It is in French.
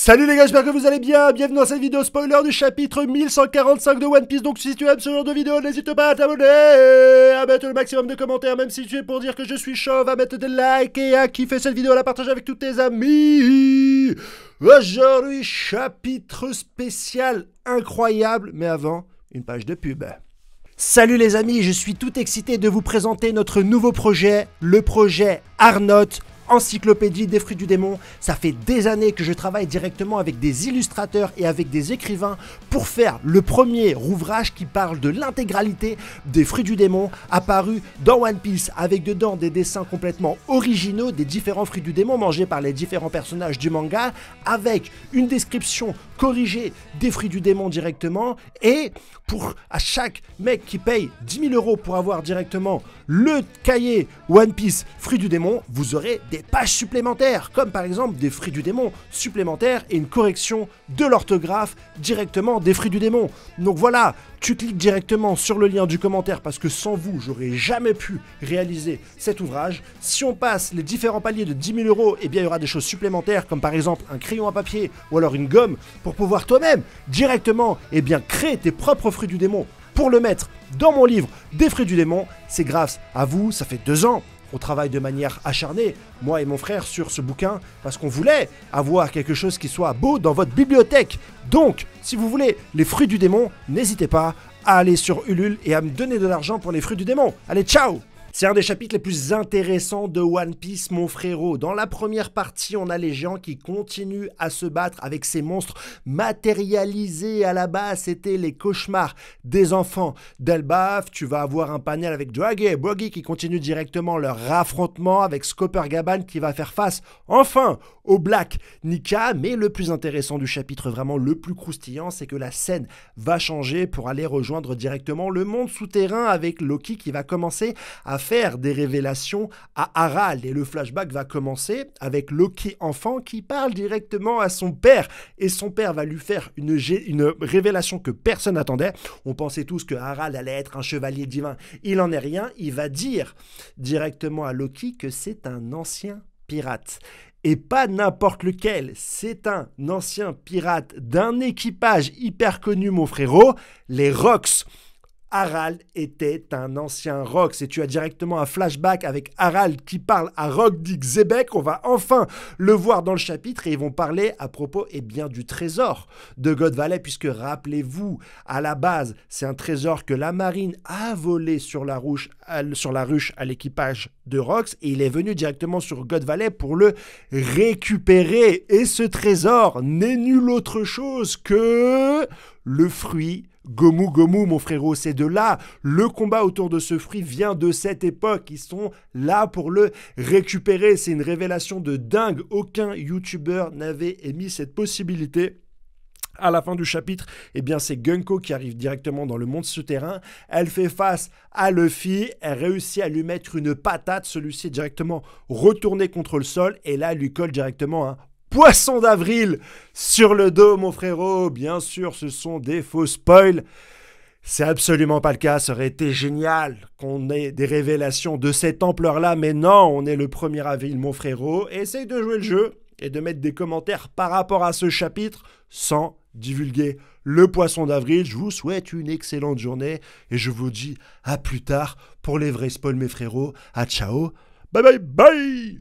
Salut les gars, j'espère que vous allez bien, bienvenue dans cette vidéo spoiler du chapitre 1145 de One Piece. Donc si tu aimes ce genre de vidéo, n'hésite pas à t'abonner, à mettre le maximum de commentaires, même si tu es pour dire que je suis chauve, à mettre des likes et à kiffer cette vidéo, à la partager avec tous tes amis. Aujourd'hui, chapitre spécial incroyable, mais avant, une page de pub. Salut les amis, je suis tout excité de vous présenter notre nouveau projet, le projet Arnott, encyclopédie des fruits du démon. Ça fait des années que je travaille directement avec des illustrateurs et avec des écrivains pour faire le premier ouvrage qui parle de l'intégralité des fruits du démon apparu dans One Piece, avec dedans des dessins complètement originaux des différents fruits du démon mangés par les différents personnages du manga, avec une description corrigée des fruits du démon directement, et pour à chaque mec qui paye 10 000 € pour avoir directement le cahier One Piece fruits du démon, vous aurez des pages supplémentaires, comme par exemple des fruits du démon supplémentaires et une correction de l'orthographe directement des fruits du démon. Donc voilà, tu cliques directement sur le lien du commentaire parce que sans vous, j'aurais jamais pu réaliser cet ouvrage. Si on passe les différents paliers de 10 000 €, eh bien il y aura des choses supplémentaires comme par exemple un crayon à papier ou alors une gomme pour pouvoir toi-même directement créer tes propres fruits du démon pour le mettre dans mon livre des fruits du démon. C'est grâce à vous, ça fait 2 ans. On travaille de manière acharnée, moi et mon frère, sur ce bouquin, parce qu'on voulait avoir quelque chose qui soit beau dans votre bibliothèque. Donc, si vous voulez les fruits du démon, n'hésitez pas à aller sur Ulule et à me donner de l'argent pour les fruits du démon. Allez, ciao! C'est un des chapitres les plus intéressants de One Piece, mon frérot. Dans la première partie, on a les géants qui continuent à se battre avec ces monstres matérialisés. À la base, c'était les cauchemars des enfants d'Elbaf. Tu vas avoir un panel avec Draggy et Broggy qui continuent directement leur affrontement avec Scopper Gaban qui va faire face, enfin, au Black Nika. Mais le plus intéressant du chapitre, vraiment le plus croustillant, c'est que la scène va changer pour aller rejoindre directement le monde souterrain avec Loki qui va commencer à faire des révélations à Harald, et le flashback va commencer avec Loki enfant qui parle directement à son père, et son père va lui faire une révélation que personne n'attendait. On pensait tous que Harald allait être un chevalier divin, il en est rien. Il va dire directement à Loki que c'est un ancien pirate. Et pas n'importe lequel, c'est un ancien pirate d'un équipage hyper connu, mon frérot, les Rocks. Harald était un ancien Rox, et tu as directement un flashback avec Harald qui parle à Rock Dick Zebek. On va enfin le voir dans le chapitre, et ils vont parler à propos du trésor de God Valley, puisque rappelez-vous, à la base, c'est un trésor que la marine a volé sur la ruche à l'équipage de Rox, et il est venu directement sur God Valley pour le récupérer. Et ce trésor n'est nul autre chose que le fruit Gomu Gomu, mon frérot. C'est de là, le combat autour de ce fruit vient de cette époque. Ils sont là pour le récupérer. C'est une révélation de dingue. Aucun youtubeur n'avait émis cette possibilité. À la fin du chapitre, c'est Gunko qui arrive directement dans le monde souterrain. Elle fait face à Luffy, elle réussit à lui mettre une patate. Celui-ci est directement retourné contre le sol, et là, elle lui colle directement un poisson d'avril sur le dos, mon frérot. Bien sûr, ce sont des faux spoils. C'est absolument pas le cas. Ça aurait été génial qu'on ait des révélations de cette ampleur-là. Mais non, on est le 1er avril, mon frérot. Essaye de jouer le jeu et de mettre des commentaires par rapport à ce chapitre sans divulguer le poisson d'avril. Je vous souhaite une excellente journée et je vous dis à plus tard pour les vrais spoils, mes frérots. À ciao. Bye bye bye.